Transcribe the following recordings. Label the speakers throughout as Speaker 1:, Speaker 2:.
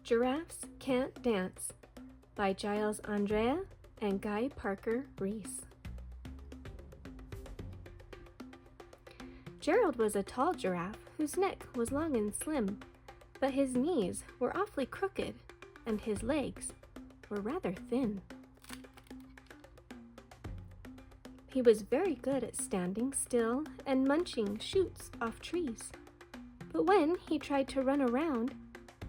Speaker 1: Giraffes Can't Dance by Giles Andrea and Guy Parker Reese. Gerald was a tall giraffe whose neck was long and slim, but his knees were awfully crooked and his legs were rather thin. He was very good at standing still and munching shoots off trees, but when he tried to run around,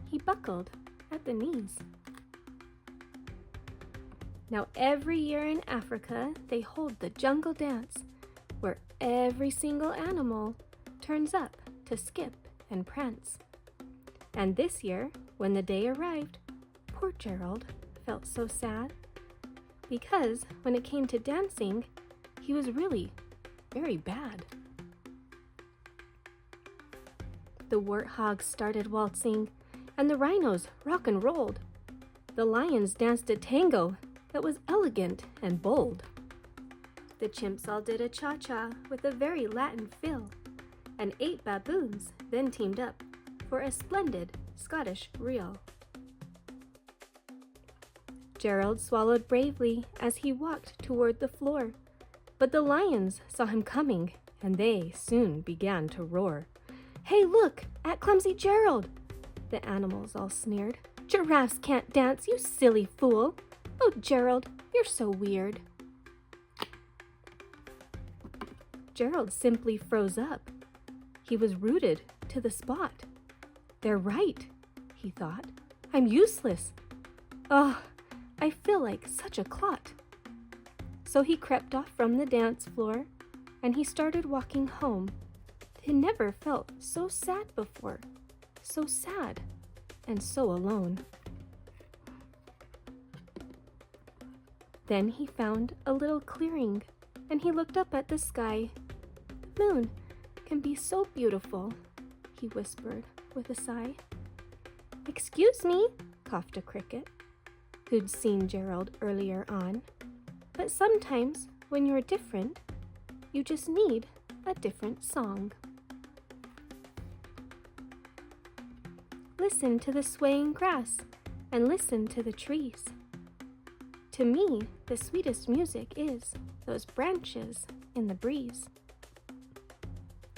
Speaker 1: he buckled at the knees. Now every year in Africa, they hold the jungle dance, where every single animal turns up to skip and prance. And this year, when the day arrived, poor Gerald felt so sad, because when it came to dancing, he was really very bad. The warthogs started waltzing, and the rhinos rock and rolled. The lions danced a tango that was elegant and bold. The chimps all did a cha-cha with a very Latin fill, and 8 baboons then teamed up for a splendid Scottish reel. Gerald swallowed bravely as he walked toward the floor, but the lions saw him coming, and they soon began to roar. "Hey, look, at clumsy Gerald!" the animals all sneered. "Giraffes can't dance, you silly fool! Oh, Gerald, you're so weird." Gerald simply froze up. He was rooted to the spot. "They're right," he thought. "I'm useless. Oh, I feel like such a clot." So he crept off from the dance floor, and he started walking home. He never felt so sad before, so sad and so alone. Then he found a little clearing, and he looked up at the sky. "The moon can be so beautiful," he whispered with a sigh. "Excuse me," coughed a cricket, who'd seen Gerald earlier on. "But sometimes when you're different, you just need a different song." Listen to the swaying grass and listen to the trees. To me, the sweetest music is those branches in the breeze.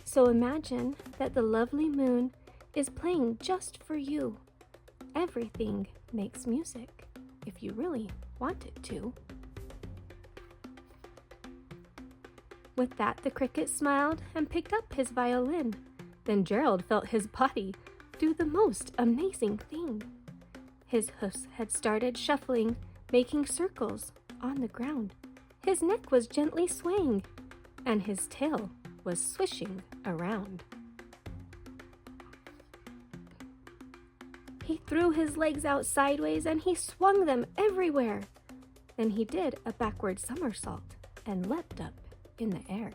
Speaker 1: So imagine that the lovely moon is playing just for you. Everything makes music if you really want it to. With that, the cricket smiled and picked up his violin. Then Gerald felt his body do the most amazing thing. His hoofs had started shuffling, making circles on the ground. His neck was gently swaying, and his tail was swishing around. He threw his legs out sideways and he swung them everywhere. Then he did a backward somersault and leapt up in the air.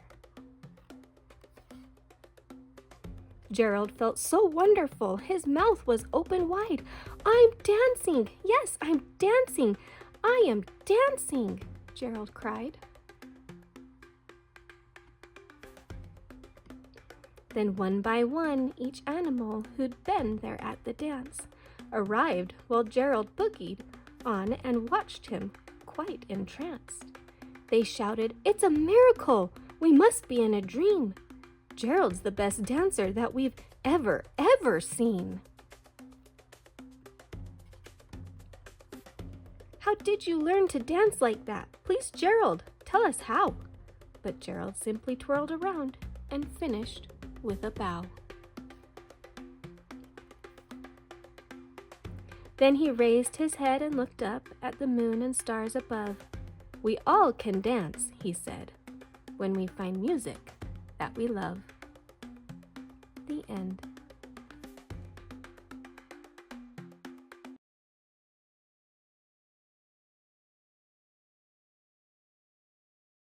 Speaker 1: Gerald felt so wonderful. His mouth was open wide. "I'm dancing! Yes, I'm dancing! I am dancing!" Gerald cried. Then one by one, each animal who'd been there at the dance arrived while Gerald boogied on and watched him quite entranced. They shouted, "It's a miracle! We must be in a dream! Gerald's the best dancer that we've ever seen." "How did you learn to dance like that? Please, Gerald, tell us how." But Gerald simply twirled around and finished with a bow. Then he raised his head and looked up at the moon and stars above. "We all can dance," he said, "when we find music that we love." The end.